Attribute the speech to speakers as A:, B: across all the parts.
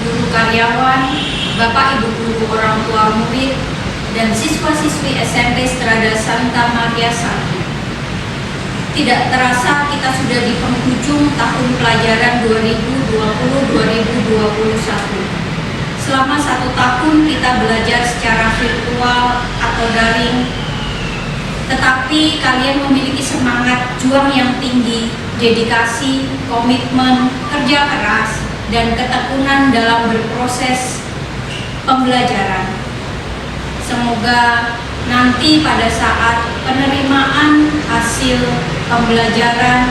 A: guru karyawan, Bapak Ibu guru orang tua murid, dan siswa-siswi SMP Strada Santa Maria I. Tidak terasa kita sudah di penghujung tahun pelajaran 2020-2021. Selama 1 tahun kita belajar secara virtual atau daring, tetapi kalian memiliki semangat juang yang tinggi, dedikasi, komitmen, kerja keras, dan ketekunan dalam berproses pembelajaran. Semoga nanti pada saat penerimaan hasil pembelajaran,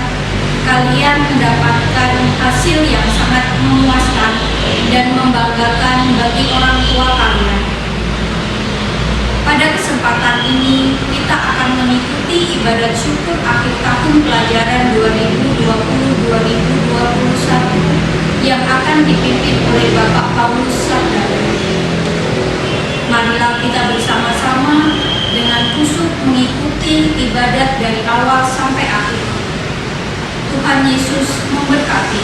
A: kalian mendapatkan hasil yang sangat memuaskan dan membanggakan bagi orang tua kalian. Pada kesempatan ini, kita akan mengikuti ibadat syukur akhir tahun pelajaran 2020-2021 yang akan dipimpin oleh Bapak Paulus Sabda. Marilah kita bersama-sama dengan khusyuk mengikuti ibadat dari awal sampai akhir. Tuhan Yesus memberkati.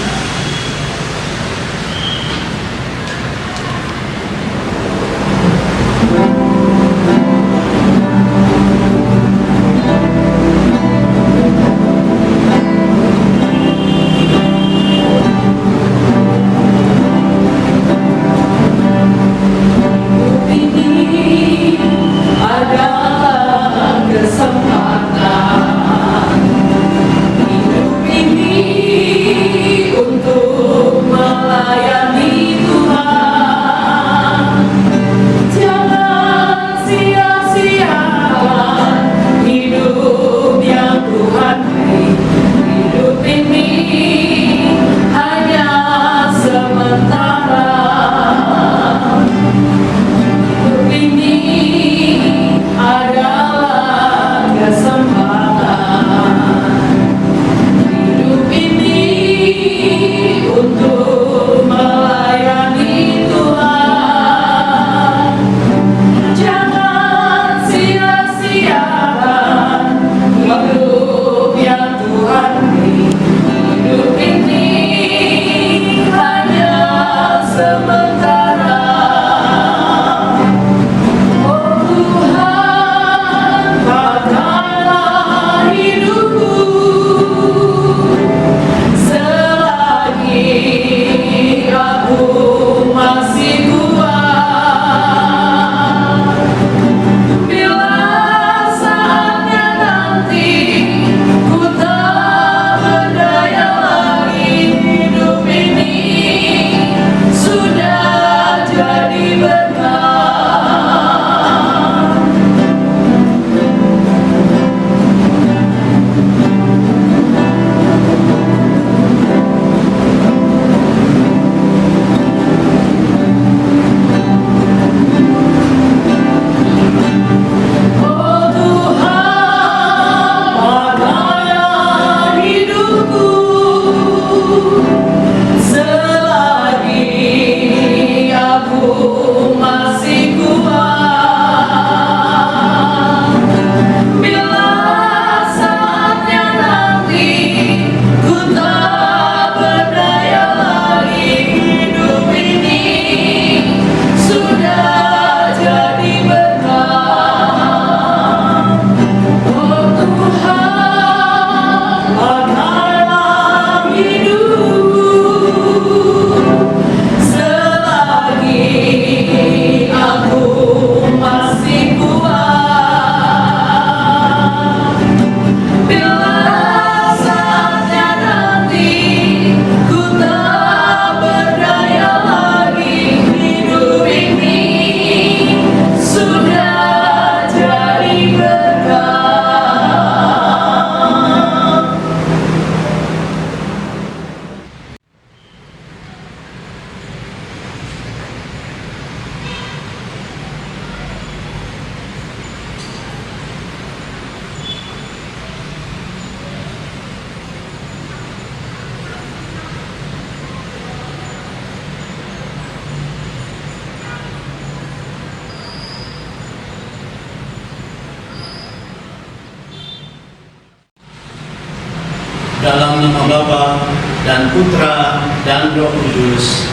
B: Dalam nama Bapa dan Putra dan Roh Kudus.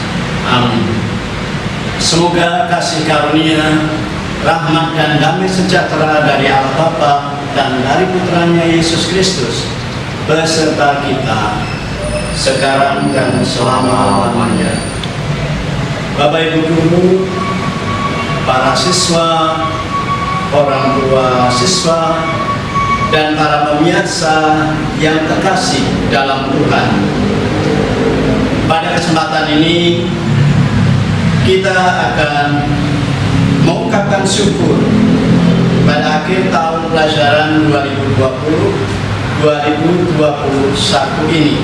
B: Amin. Semoga kasih karunia, rahmat dan damai sejahtera dari Allah Bapa dan dari Putranya Yesus Kristus beserta kita sekarang dan selama-lamanya. Bapak Ibu guru, para siswa, orang tua siswa, dan para pemirsa yang terkasih dalam Tuhan. Pada kesempatan ini kita akan mengucapkan syukur pada akhir tahun pelajaran 2020-2021 ini.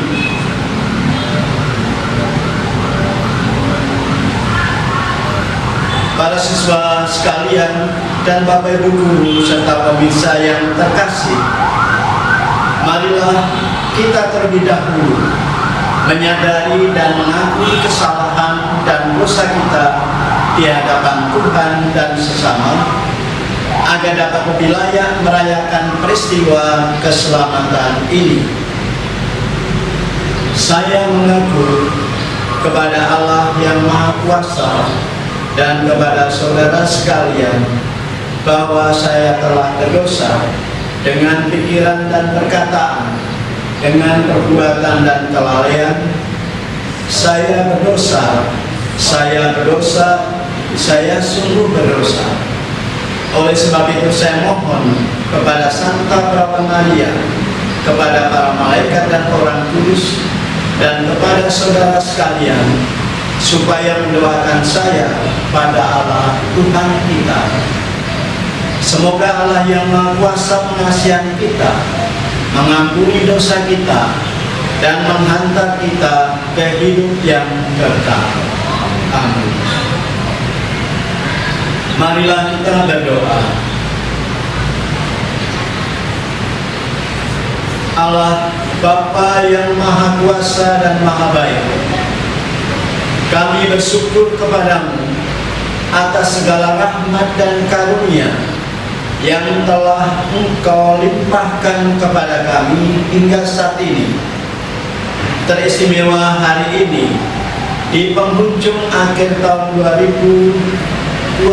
B: Para siswa sekalian dan Bapak Ibu guru serta pemirsa yang terkasih, marilah kita terlebih dahulu menyadari dan mengakui kesalahan dan dosa kita di hadapan Tuhan dan sesama, agar dapat lebih layak merayakan peristiwa keselamatan ini. Saya mengaku kepada Allah yang Maha Kuasa dan kepada saudara sekalian bahwa saya telah berdosa dengan pikiran dan perkataan, dengan perbuatan dan kelalaian. Saya berdosa, saya sungguh berdosa. Oleh sebab itu saya mohon kepada Santa Bapa Maria, kepada para malaikat dan orang kudus, dan kepada saudara sekalian, supaya mendoakan saya pada Allah Tuhan kita. Semoga Allah yang Maha Kuasa mengasihi kita, mengampuni dosa kita, dan menghantar kita ke hidup yang kekal. Amin. Marilah kita berdoa. Allah Bapa yang Maha Kuasa dan Maha Baik, kami bersyukur kepadamu atas segala rahmat dan karunia yang telah Engkau limpahkan kepada kami hingga saat ini. Teristimewa hari ini di penghujung akhir tahun 2020-2021.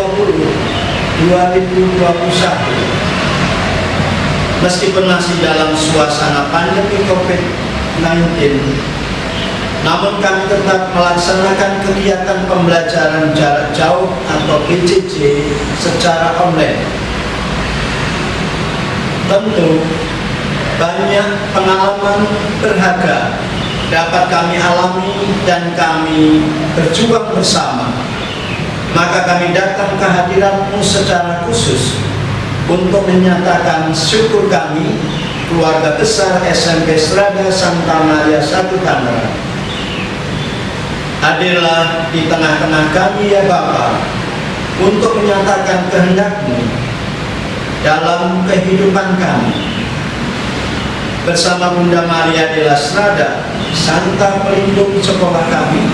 B: Meskipun masih dalam suasana pandemi COVID-19, namun kami tetap melaksanakan kegiatan pembelajaran jarak jauh atau PJJ secara online. Tentu banyak pengalaman berharga dapat kami alami dan kami berjuang bersama. Maka kami datang ke hadirat-Mu secara khusus untuk menyatakan syukur kami, keluarga besar SMP Strada Santa Maria I Tangerang. Hadirlah di tengah-tengah kami ya Bapa, untuk menyatakan kehendak-Mu dalam kehidupan kami. Bersama Bunda Maria de la Strada, Santa pelindung sekolah kami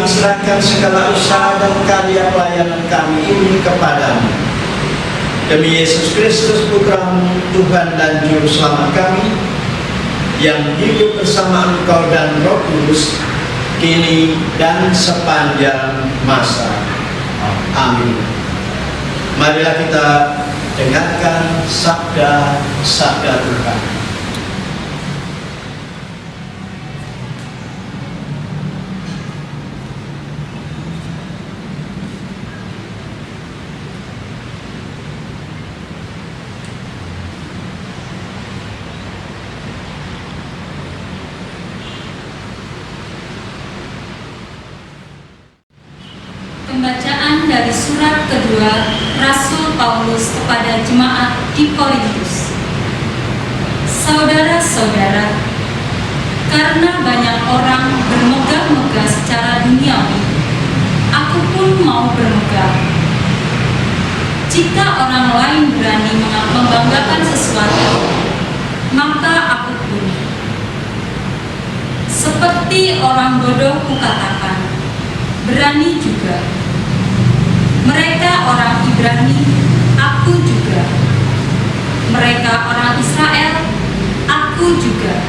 B: serahkan segala usaha dan karya pelayanan kami ini kepadamu. Demi Yesus Kristus Putra-Mu, Tuhan dan Juru Selamat kami, yang hidup bersama Engkau dan Roh Kudus, kini dan sepanjang masa. Amin. Marilah kita dengarkan sabda Tuhan.
A: Pembacaan dari surat kedua Rasul Paulus kepada jemaat di Korintus. Saudara-saudara, karena banyak orang bermegah-megah secara duniawi, aku pun mau bermegah. Jika orang lain berani membanggakan sesuatu, maka aku pun. Seperti orang bodoh kukatakan, berani juga. Mereka orang Ibrani, aku juga. Mereka orang Israel, aku juga.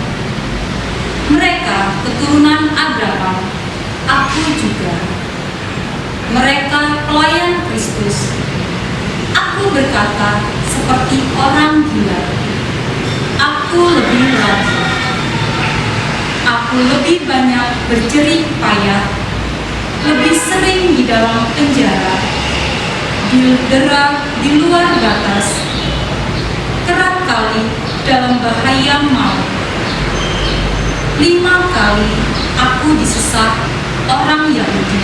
A: Mereka keturunan Abraham, aku juga. Mereka pelayan Kristus. Aku berkata seperti orang gila. Aku lebih lagi. Aku lebih banyak berjerih payah, lebih sering di dalam penjara, didera di luar batas, kerap kali dalam bahaya maut. 5 kali aku disesat orang Yahudi.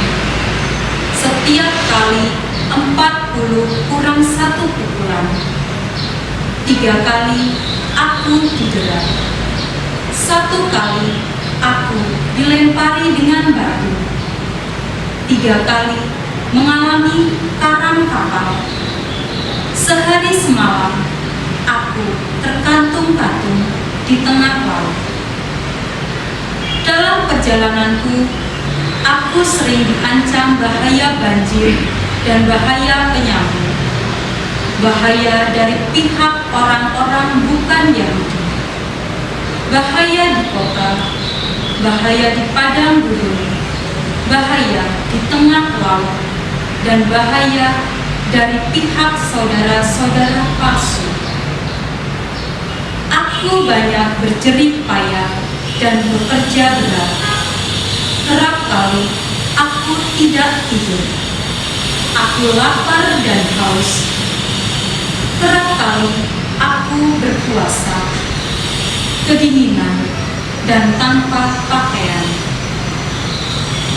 A: Setiap kali 40 kurang 1 pukulan. 3 kali aku didera. 1 kali aku dilempari dengan batu. 3 kali mengalami karam kapal. Sehari semalam aku terkantung-kantung di tengah laut. Dalam perjalananku, aku sering diancam bahaya banjir dan bahaya penyakit. Bahaya dari pihak orang-orang bukan Yahudi. Bahaya di kota, bahaya di padang gurun, bahaya di tengah laut, dan bahaya dari pihak saudara-saudara palsu. Aku banyak berjerih payah dan bekerja berat. Kerap kali aku tidak tidur. Aku lapar dan haus. Kerap kali aku berpuasa, kedinginan, dan tanpa pakaian.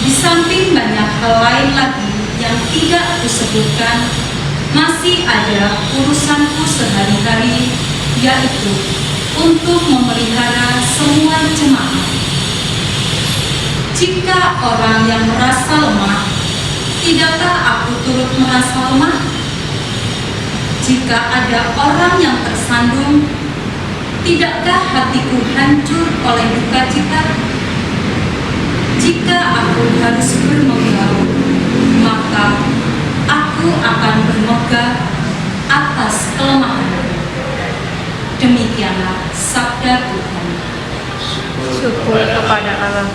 A: Di samping banyak hal lain lagi yang tidak kusebutkan, masih ada urusanku sehari-hari, yaitu untuk memelihara semua jemaat. Jika orang yang merasa lemah, tidakkah aku turut merasa lemah? Jika ada orang yang tersandung, tidakkah hatiku hancur oleh duka cita? Jika aku harus bermegah, maka aku akan bermegah atas kelemahanku. Demikianlah sabda Tuhan.
C: Syukur kepada Allah.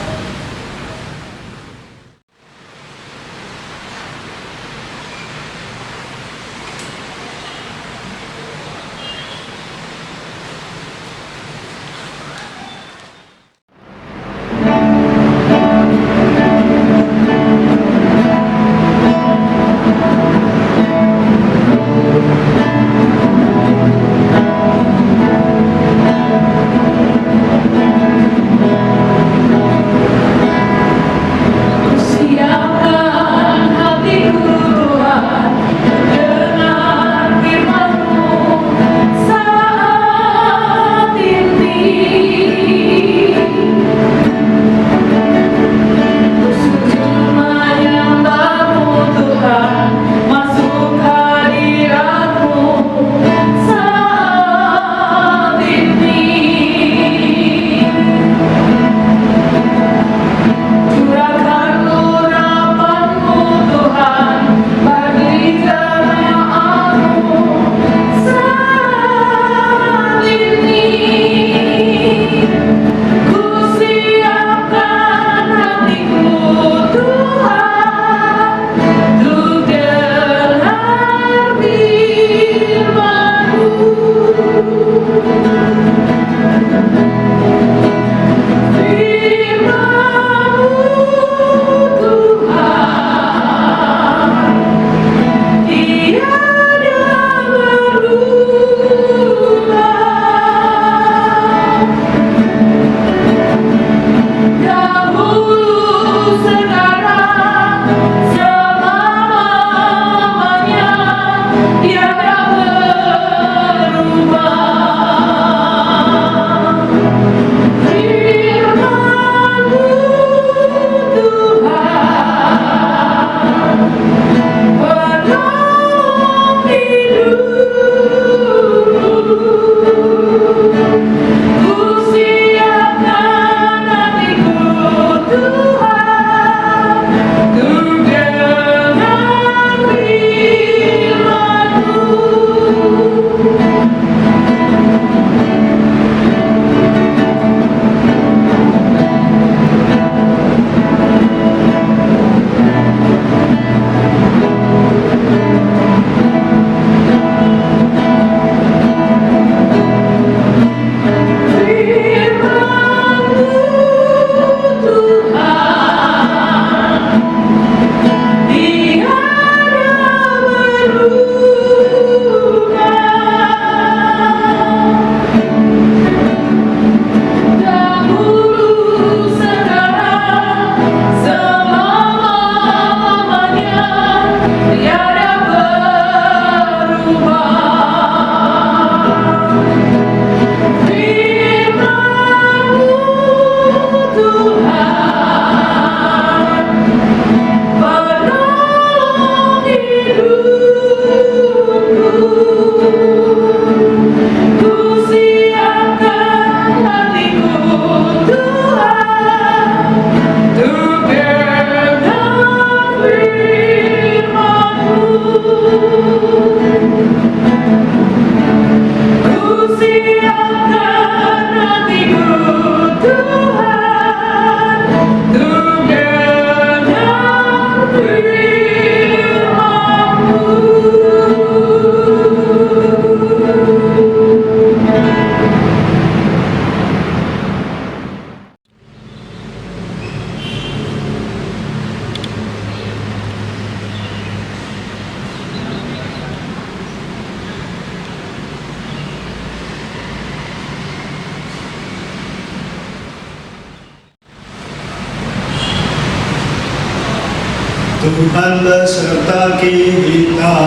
D: Tuhan beserta kita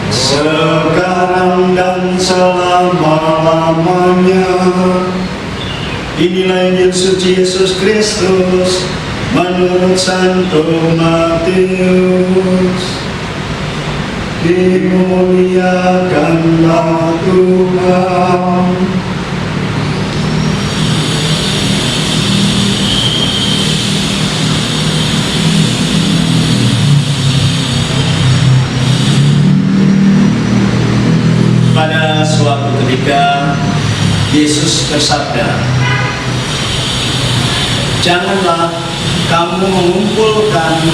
D: sekarang dan selama-lamanya. Inilah Injil suci Yesus Kristus menurut Santo Matius. Dimuliakanlah Tuhan.
B: Pada suatu ketika Yesus bersabda, "Janganlah kamu mengumpulkan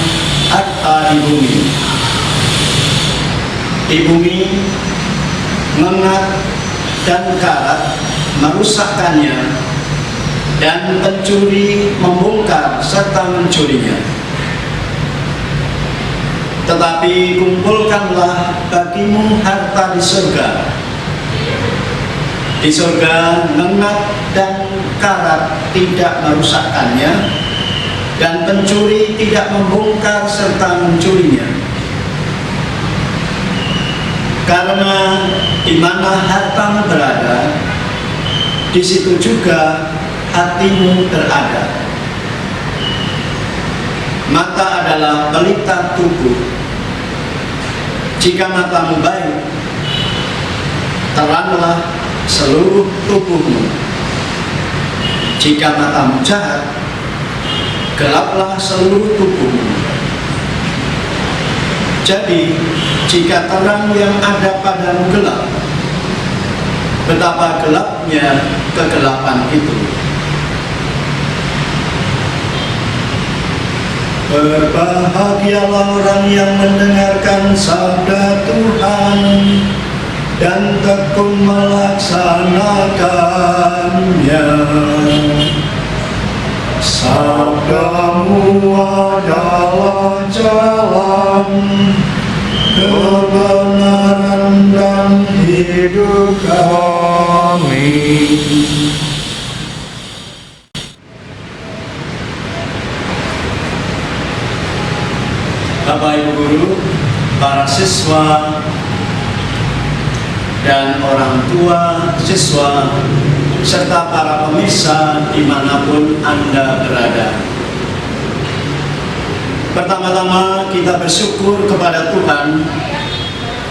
B: harta di bumi. Di bumi mengat dan karat merusakkannya, dan pencuri membongkar serta mencurinya. Tetapi kumpulkanlah bagimu harta di surga. Di surga mengat dan karat tidak merusakkannya, dan pencuri tidak membongkar serta mencurinya. Karena di mana hartamu berada, di situ juga hatimu berada. Mata adalah pelita tubuh. Jika matamu baik, teranglah seluruh tubuhmu. Jika matamu jahat, gelaplah seluruh tubuhmu. Jadi, jika terang yang ada padamu gelap, betapa gelapnya kegelapan itu."
D: Berbahagialah orang yang mendengarkan sabda Tuhan dan tekun melaksanakannya. Sabdamu adalah jalan, kebenaran dan hidup kami.
B: Bapak Ibu Guru, para siswa, dan orang tua siswa, serta para pemirsa dimanapun Anda berada. Pertama-tama kita bersyukur kepada Tuhan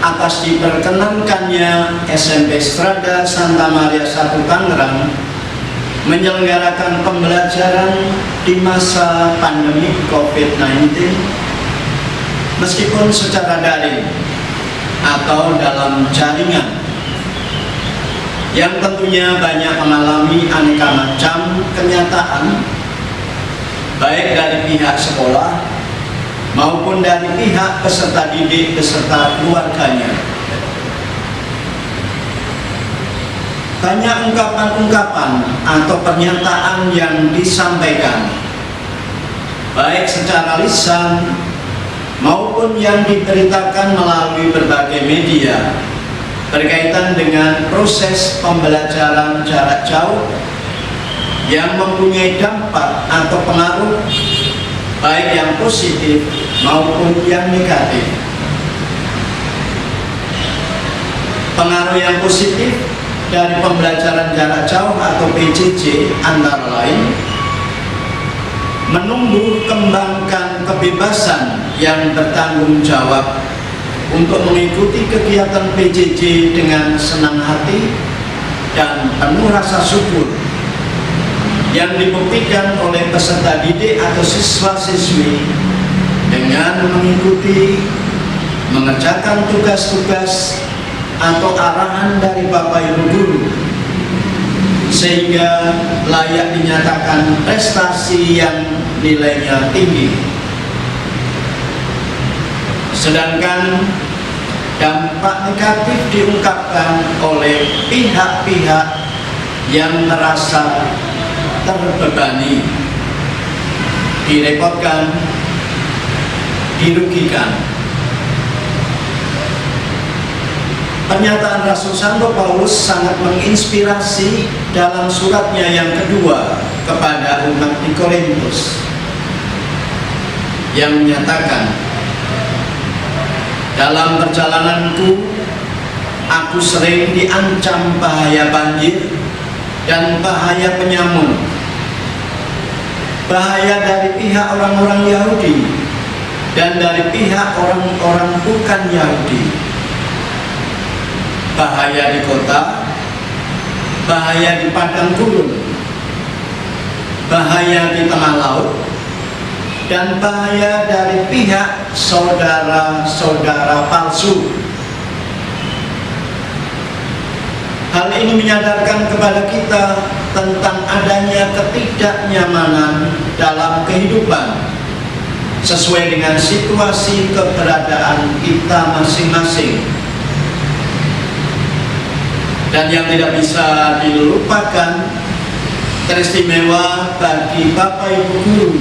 B: atas diperkenankannya SMP Strada Santa Maria I Tangerang menyelenggarakan pembelajaran di masa pandemi COVID-19, meskipun secara daring atau dalam jaringan, yang tentunya banyak mengalami aneka macam kenyataan, baik dari pihak sekolah maupun dari pihak peserta didik beserta keluarganya. Banyak ungkapan-ungkapan atau pernyataan yang disampaikan, baik secara lisan maupun yang diberitakan melalui berbagai media berkaitan dengan proses pembelajaran jarak jauh yang mempunyai dampak atau pengaruh baik yang positif maupun yang negatif. Pengaruh yang positif dari pembelajaran jarak jauh atau PJJ antara lain menumbuh kembangkan kebebasan yang bertanggung jawab untuk mengikuti kegiatan PJJ dengan senang hati dan penuh rasa syukur, yang dibuktikan oleh peserta didik atau siswa-siswi dengan mengikuti, mengerjakan tugas-tugas atau arahan dari Bapak Ibu Guru, sehingga layak dinyatakan prestasi yang nilainya tinggi. Sedangkan dampak negatif diungkapkan oleh pihak-pihak yang merasa terbebani, direpotkan, dirugikan. Pernyataan Rasul Santo Paulus sangat menginspirasi dalam suratnya yang kedua kepada umat di Korintus.
D: yang menyatakan, dalam perjalananku aku sering diancam bahaya banjir dan bahaya penyamun, bahaya dari pihak orang-orang Yahudi dan dari pihak orang-orang bukan Yahudi, bahaya di kota, bahaya di padang gurun, bahaya di tengah laut, dan bahaya dari pihak saudara-saudara palsu. Hal ini menyadarkan kepada kita tentang adanya ketidaknyamanan dalam kehidupan sesuai dengan situasi keberadaan kita masing-masing. Dan yang tidak bisa dilupakan, teristimewa bagi Bapak Ibu Guru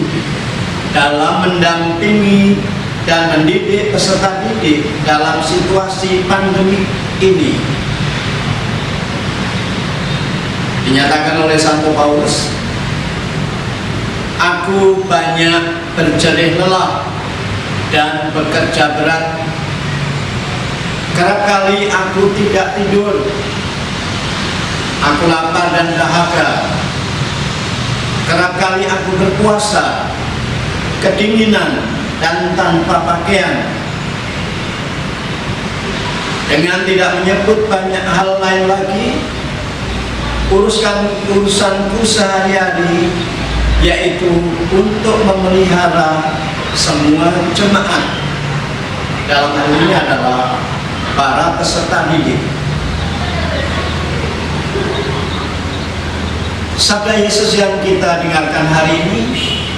D: dalam mendampingi dan mendidik peserta didik dalam situasi pandemi ini. Dinyatakan oleh Santo Paulus, aku banyak berjerih lelah dan bekerja berat. Kerap kali aku tidak tidur, aku lapar dan dahaga. Kerap kali aku berpuasa, kedinginan dan tanpa pakaian. Dengan tidak menyebut banyak hal lain lagi, urusanku sehari-hari yaitu untuk memelihara semua jemaat. Dalam hal ini adalah para peserta didik. Sabda Yesus yang kita dengarkan hari ini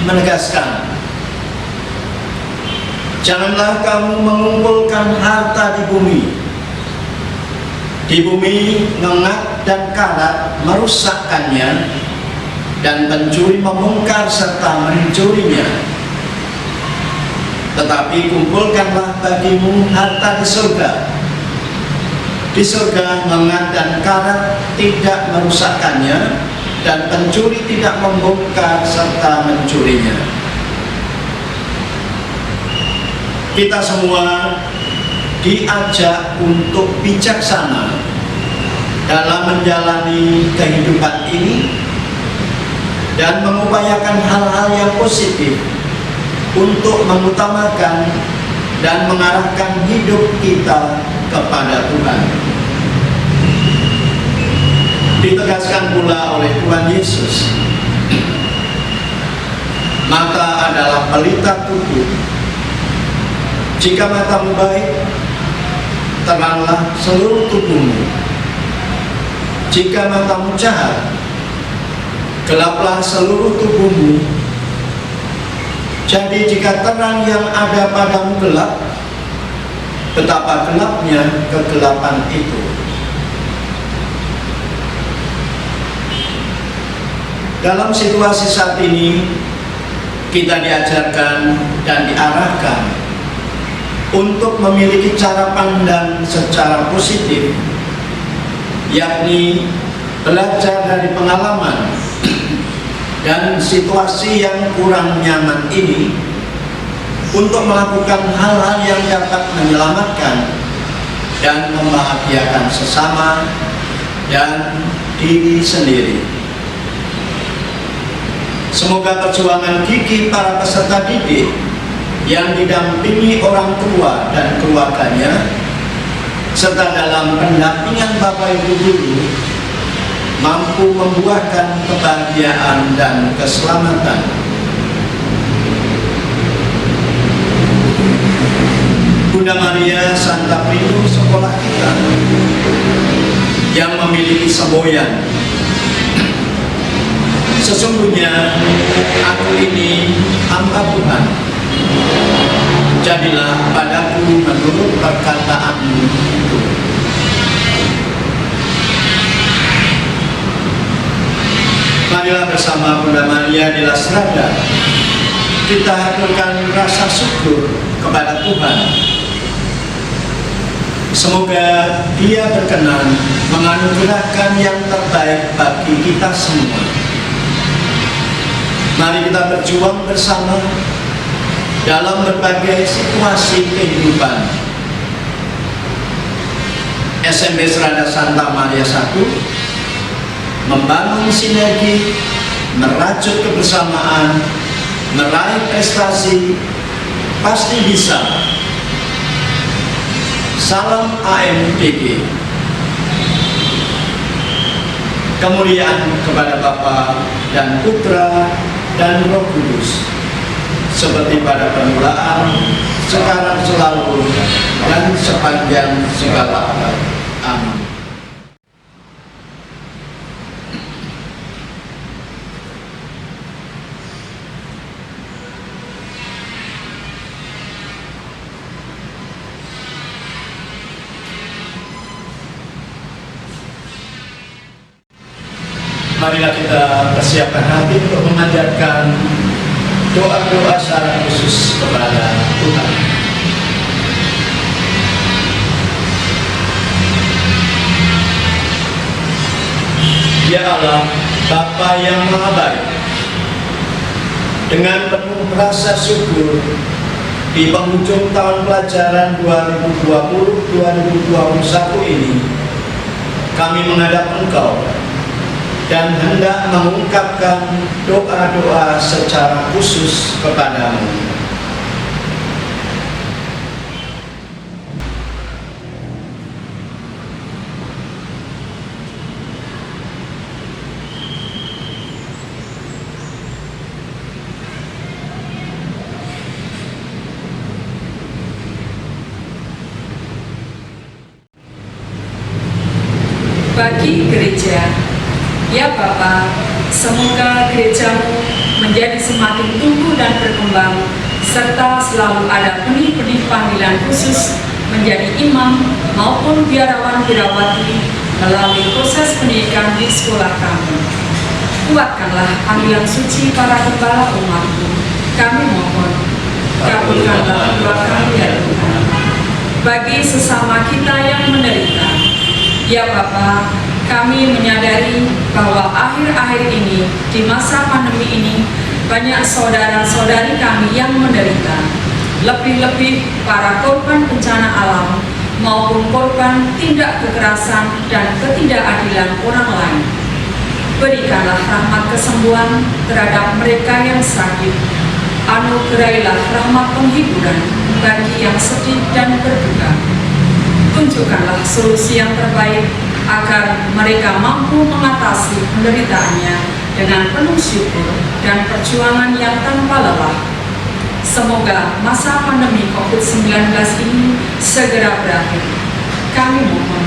D: menegaskan, janganlah kamu mengumpulkan harta di bumi. Di bumi ngengat dan karat merusakkannya, dan pencuri membongkar serta mencurinya. Tetapi kumpulkanlah bagimu harta di surga. Di surga ngengat dan karat tidak merusakkannya, dan pencuri tidak membongkar serta mencurinya. Kita semua diajak untuk bijaksana dalam menjalani kehidupan ini dan mengupayakan hal-hal yang positif untuk mengutamakan dan mengarahkan hidup kita kepada Tuhan. Ditegaskan pula oleh Tuhan Yesus, mata adalah pelita tubuh. Jika matamu baik, teranglah seluruh tubuhmu. Jika matamu jahat, gelaplah seluruh tubuhmu. Jadi jika terang yang ada padamu gelap, betapa gelapnya kegelapan itu. Dalam situasi saat ini, kita diajarkan dan diarahkan untuk memiliki cara pandang secara positif, yakni belajar dari pengalaman dan situasi yang kurang nyaman ini untuk melakukan hal-hal yang dapat menyelamatkan dan membahagiakan sesama dan diri sendiri. Semoga perjuangan gigih para peserta didik yang didampingi orang tua dan keluarganya, serta dalam pendampingan Bapak Ibu Guru, mampu membuahkan kebahagiaan dan keselamatan. Bunda Maria Santa Pelindung sekolah kita yang memiliki semboyan, sesungguhnya aku ini hamba Tuhan, jadilah padaku menurut perkataanmu itu. Marilah bersama Bunda Maria di Lasrada kita haturkan rasa syukur kepada Tuhan. Semoga Dia berkenan menganugerahkan yang terbaik bagi kita semua. Mari kita berjuang bersama dalam berbagai situasi kehidupan. SMP Serada Santa Maria I membangun sinergi, merajut kebersamaan, meraih prestasi, pasti bisa. Salam AMPG. Kemuliaan kepada Bapa dan Putra dan Roh Kudus, seperti pada permulaan, sekarang, selalu, dan sepanjang segala abad. Amin. Marilah kita persiapkan hati untuk memanjatkan doa-doa secara khusus kepada Tuhan. Ya Allah, Bapa yang Maha Baik, dengan penuh rasa syukur di penghujung tahun pelajaran 2020-2021 ini, kami menghadap Engkau dan hendak mengungkapkan doa-doa secara khusus kepadamu.
E: Bagi gereja, ya Bapa, semoga gerejamu menjadi semakin tumbuh dan berkembang, serta selalu ada benih-benih panggilan khusus menjadi imam maupun biarawan-biarawati melalui proses pendidikan di sekolah kami. Kuatkanlah panggilan suci para kepala umatmu. Kami mohon, kabulkanlah doa kami ya Tuhan. Bagi sesama kita yang menderita, ya Bapa, kami menyadari bahwa akhir-akhir ini, di masa pandemi ini, banyak saudara-saudari kami yang menderita. Lebih-lebih para korban bencana alam maupun korban tindak kekerasan dan ketidakadilan orang lain. Berikanlah rahmat kesembuhan terhadap mereka yang sakit. Anugerailah rahmat penghiburan bagi yang sedih dan berduka. Tunjukkanlah solusi yang terbaik agar mereka mampu mengatasi penderitaannya dengan penuh syukur dan perjuangan yang tanpa lelah. Semoga masa pandemi COVID-19 ini segera berakhir. Kami mohon,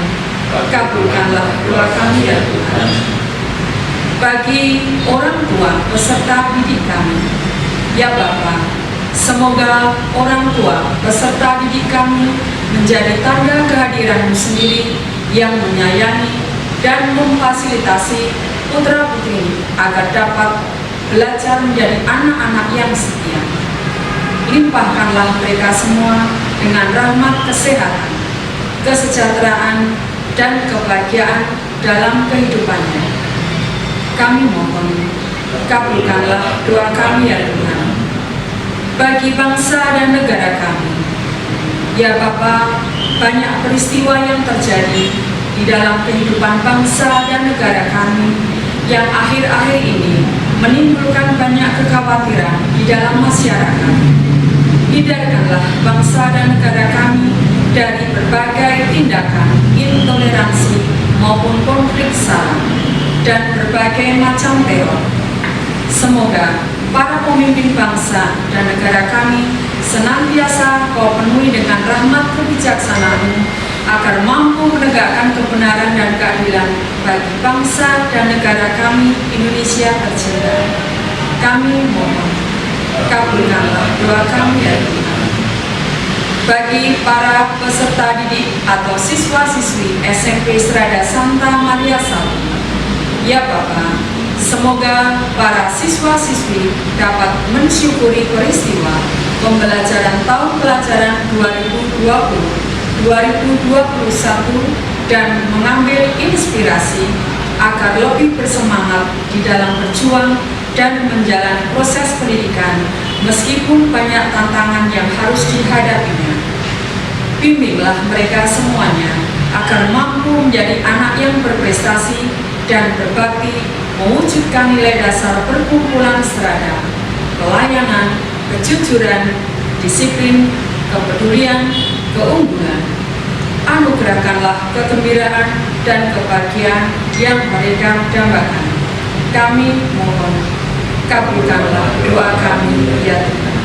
E: kabulkanlah doa kami ya Tuhan. Bagi orang tua peserta didik kami, ya Bapa, semoga orang tua peserta didik kami menjadi tanda kehadiran-Mu sendiri yang menyayangi dan memfasilitasi putra-putri agar dapat belajar menjadi anak-anak yang setia. Limpahkanlah mereka semua dengan rahmat kesehatan, kesejahteraan, dan kebahagiaan dalam kehidupannya. Kami mohon, kabulkanlah doa kami ya Tuhan. Bagi bangsa dan negara kami, ya Bapa, banyak peristiwa yang terjadi di dalam kehidupan bangsa dan negara kami yang akhir-akhir ini menimbulkan banyak kekhawatiran di dalam masyarakat. Hindarkanlah bangsa dan negara kami dari berbagai tindakan intoleransi maupun konflik sara dan berbagai macam teror. Semoga para pemimpin bangsa dan negara kami senantiasa Kau penuhi dengan rahmat kebijaksanaan agar mampu menegakkan kebenaran dan keadilan bagi bangsa dan negara kami Indonesia tercinta. Kami mohon, kabulkanlah doa kami ya Tuhan. Bagi para peserta didik atau siswa-siswi SMP Serada Santa Maria I, ya Bapa, semoga para siswa-siswi dapat mensyukuri peristiwa pembelajaran tahun pelajaran 2020-2021 dan mengambil inspirasi agar lebih bersemangat di dalam berjuang dan menjalani proses pendidikan meskipun banyak tantangan yang harus dihadapinya. Bimbinglah mereka semuanya agar mampu menjadi anak yang berprestasi dan berbakti, mewujudkan nilai dasar perkumpulan serada, pelayanan, kejujuran, disiplin, kepedulian, keunggulan. Anugerahkanlah kegembiraan dan kebahagiaan yang mereka dambakan. Kami mohon, kabulkanlah doa kami, ya Tuhan.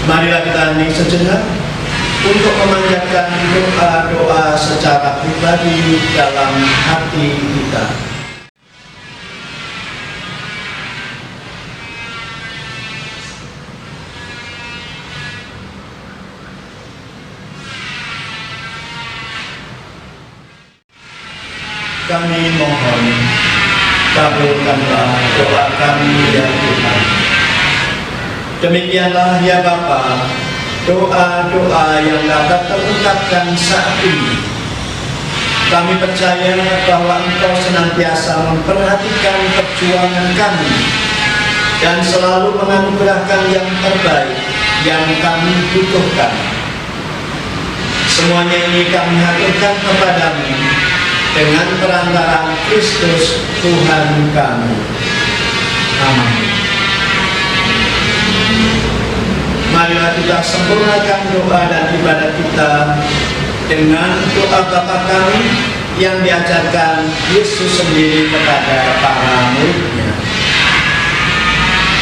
D: Marilah kita hening sejenak untuk memanjatkan doa-doa secara pribadi dalam hati kita. Kami mohon, kabulkanlah doa kami ya Tuhan. Demikianlah ya Bapa, doa-doa yang dapat terungkapkan saat ini. Kami percaya bahwa Engkau senantiasa memperhatikan perjuangan kami dan selalu menganugerahkan yang terbaik yang kami butuhkan. Semuanya ini kami haturkan kepadamu dengan perantara Kristus Tuhan kami. Amin. Marilah kita sempurnakan doa dan ibadat kita dengan doa Bapa kami yang diajarkan Yesus sendiri kepada para murid-Nya.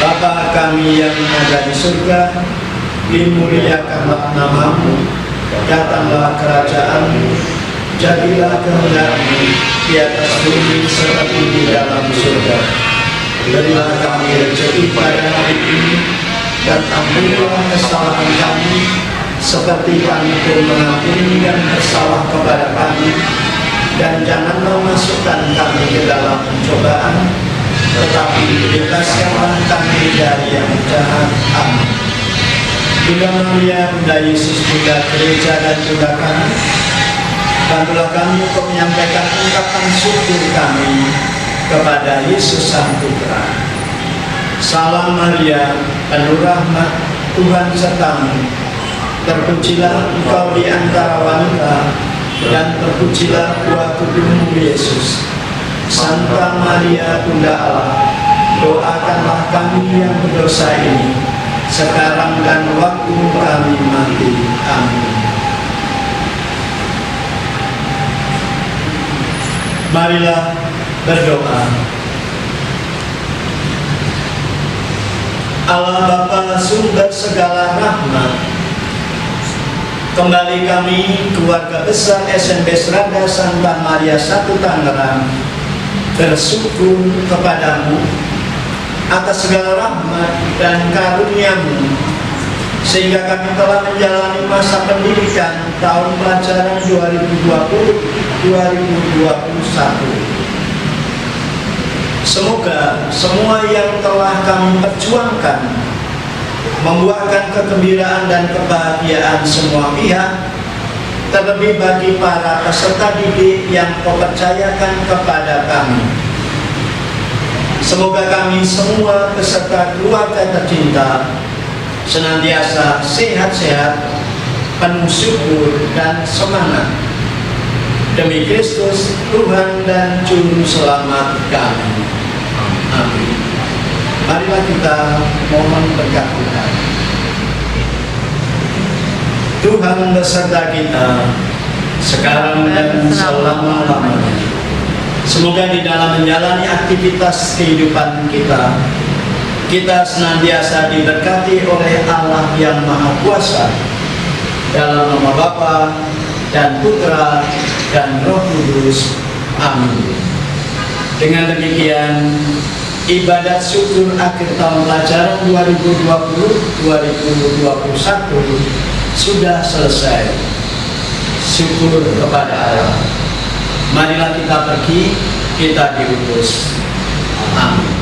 D: Bapa kami yang ada di surga, dimuliakanlah nama-Mu, datanglah kerajaan-Mu, jadilah kehendak-Mu di atas bumi seperti di dalam surga. Berilah kami rezeki pada hari ini, dan ampunilah kesalahan kami, seperti kami pun mengampuni yang bersalah kepada kami. Dan janganlah masukkan kami ke dalam pencobaan, tetapi bebaskanlah kami dari yang jahat. Amin. Bunda Maria, Bunda Yesus, Bunda Gereja dan juga kami, bantulah kami untuk menyampaikan ungkapan syukur kami kepada Yesus Sang Putra. Salam Maria, penuh rahmat, Tuhan sertamu. Terpujilah engkau di antara wanita, dan terpujilah buah tubuhmu Yesus. Santa Maria, Bunda Allah, doakanlah kami yang berdosa ini, sekarang dan waktu kami mati. Amin. Marilah berdoa. Allah Bapa sumber segala rahmat, kembali kami keluarga besar SMP Serada Santa Maria I Tangerang bersyukur kepadamu atas segala rahmat dan karunia-Mu, sehingga kami telah menjalani masa pendidikan tahun pelajaran 2020-2021. Semoga semua yang telah kami perjuangkan membuahkan kegembiraan dan kebahagiaan semua pihak, terlebih bagi para peserta didik yang Kau percayakan kepada kami. Semoga kami semua beserta keluarga tercinta senantiasa sehat-sehat, penuh syukur dan semangat. Demi Kristus, Tuhan dan Juru Selamat kami. Amin. Marilah kita mohon berkat Tuhan. Tuhan beserta kita sekarang dan selama-lamanya. Semoga di dalam menjalani aktivitas kehidupan kita, kita senantiasa diberkati oleh Allah yang Maha Kuasa, dalam nama Bapa dan Putra dan Roh Kudus. Amin. Dengan demikian,
B: ibadat syukur akhir tahun pelajaran 2020-2021 sudah selesai. Syukur kepada Allah. Marilah kita pergi, kita diutus. Amin.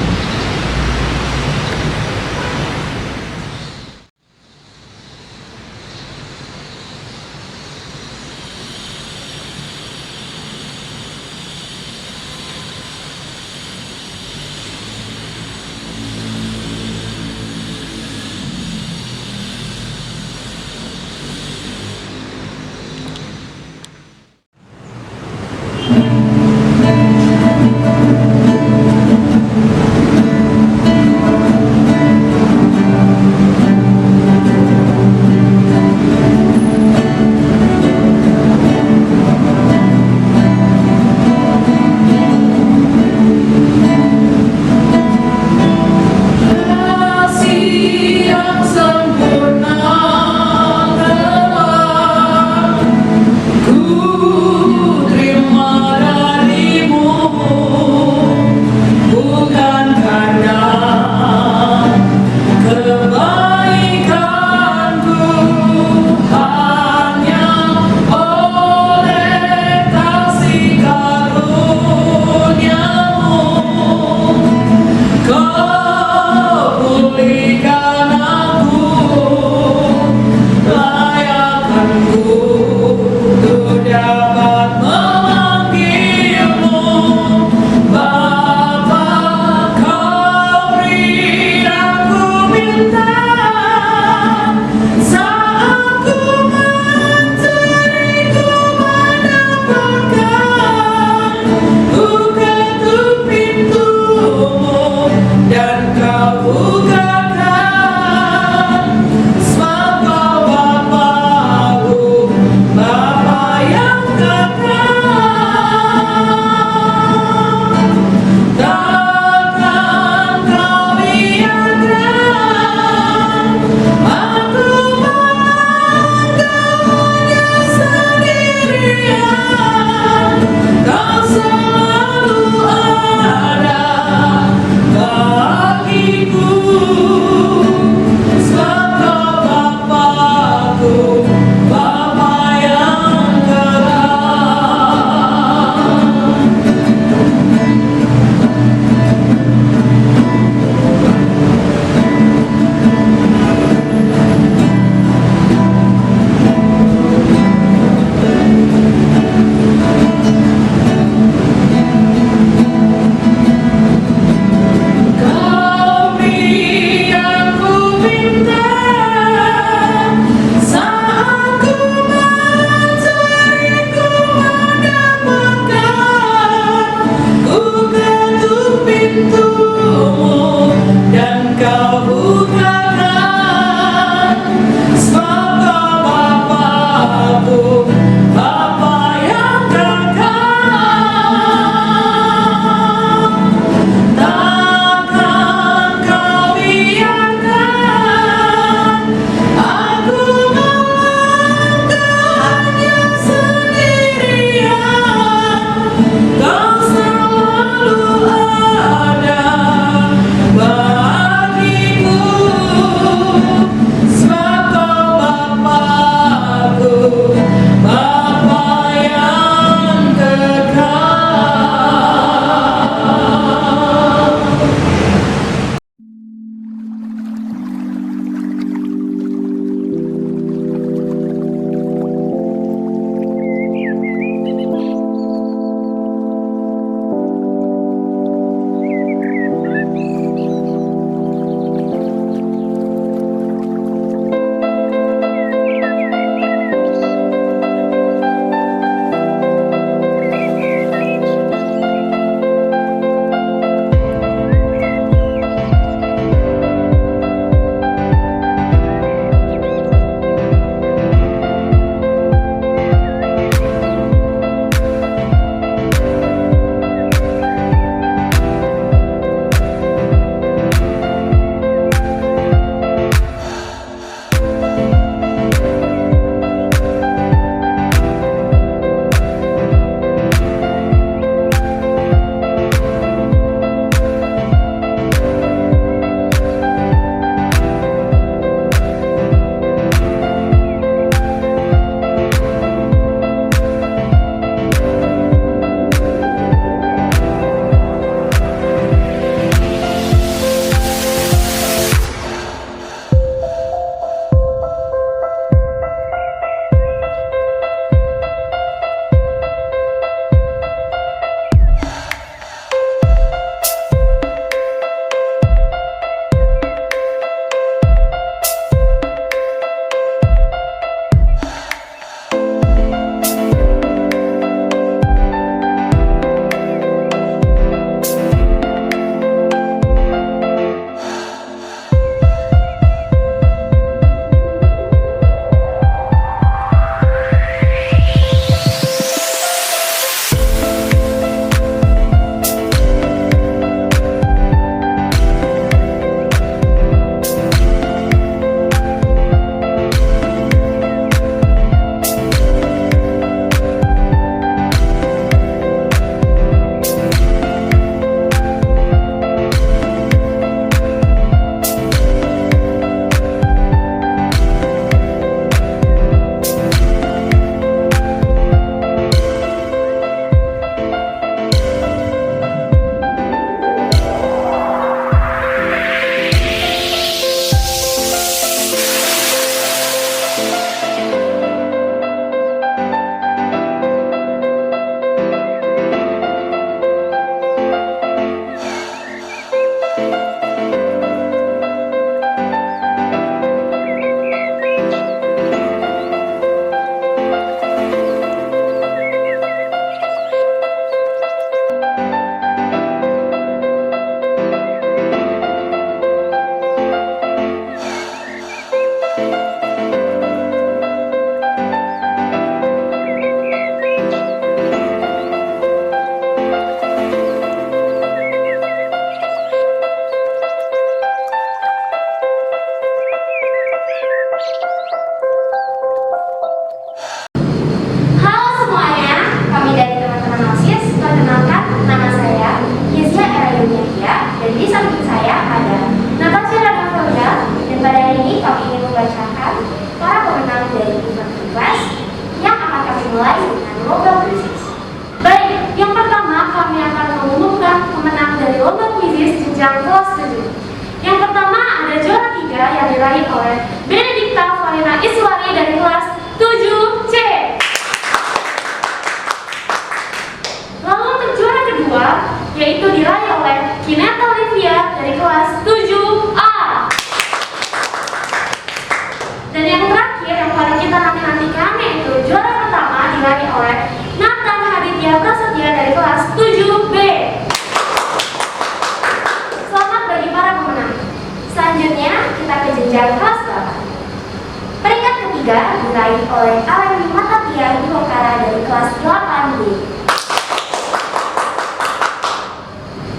F: ketiga diraih oleh Alani Matatia Yuhokara dari kelas 8B.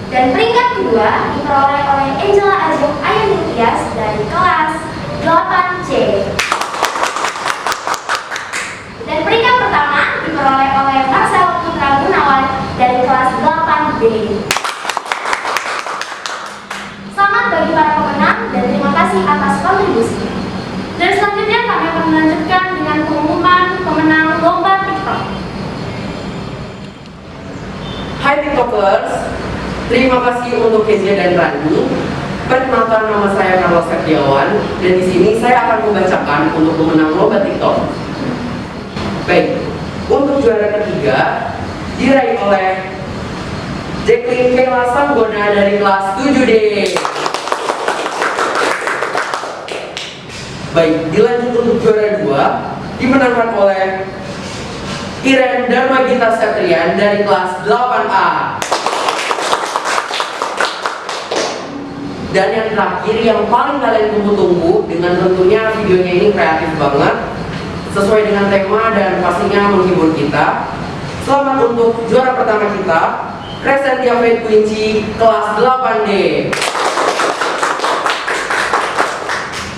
F: Dan peringkat kedua diperoleh oleh Angela Ajeng Ayani Tias dari kelas 8C. Dan peringkat pertama diperoleh oleh Marcel Putra Gunawan dari kelas 8B. Selamat bagi para pemenang dan terima kasih atas kontribusinya. Dan selanjutnya kami akan melanjutkan dengan pengumuman pemenang lomba TikTok.
G: Hai TikTokers, terima kasih untuk Kezia dan Rani. Perkenalkan, nama saya Carlos Septiawan dan di sini saya akan membacakan untuk pemenang lomba TikTok. Baik, untuk juara ketiga diraih oleh Jacqueline Kayla Sanggona dari kelas 7D. Baik, dilanjut untuk juara 2 dimenangkan oleh Iren Darmagita Satrian dari kelas 8A. Dan yang terakhir, yang paling kalian tunggu-tunggu, dengan tentunya videonya ini kreatif banget, sesuai dengan tema dan pastinya menghibur kita. Selamat untuk juara pertama kita, Crescentia Faith Quincy kelas 8D.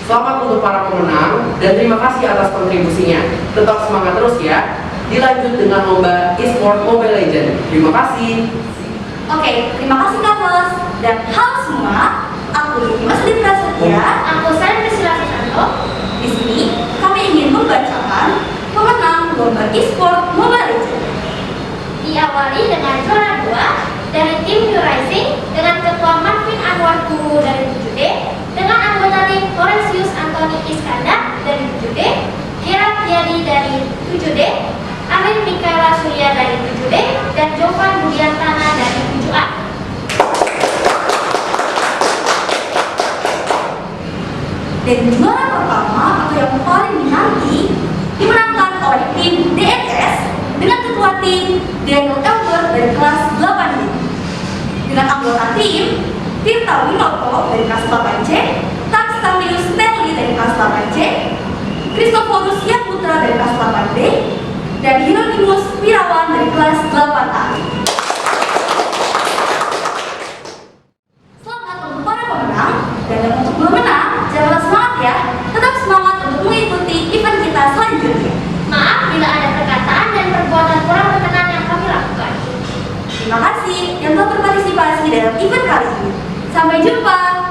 G: Selamat untuk para pemenang dan terima kasih atas kontribusinya. Tetap semangat terus ya. Dilanjut dengan lomba e-sport Mobile Legends. Terima kasih.
F: Oke, terima kasih Kak Ros. Dan halo semua, aku Yudi Masudin Prasetya. Aku Sandra Priscilla Susanto. Di sini kami ingin membacakan pemenang lomba e-sport Mobile Legends. Diawali dengan juara 2 dari tim New Rising dengan ketua Marvin Anwar Guru dari 7D, dengan anggota tim Horatius Anthony Iskandar dari 7D, Gerard Yadi dari 7D, Amin Mikaela Surya dari 7D, dan Jovan Budiantana dari 7A.
A: Dan juara pertama atau yang paling dinanti dimenangkan oleh tim DNS dengan ketua tim Daniel Elber dari kelas 8D, dengan anggota tim Tirta Winoto dari kelas 8C, Tan Stanlius Stanley dari kelas 8C, Christophorus Yaputra dari kelas 8D, dan Hieronymus Wirawan dari kelas 8A. Selamat untuk para pemenang, dan untuk belum menang, janganlah semangat ya, tetap semangat untuk mengikuti event kita selanjutnya.
F: Maaf bila ada perkataan dan perbuatan kurang berkenan yang kami lakukan.
A: Terima kasih yang telah berpartisipasi dalam event kali ini. Sampai jumpa.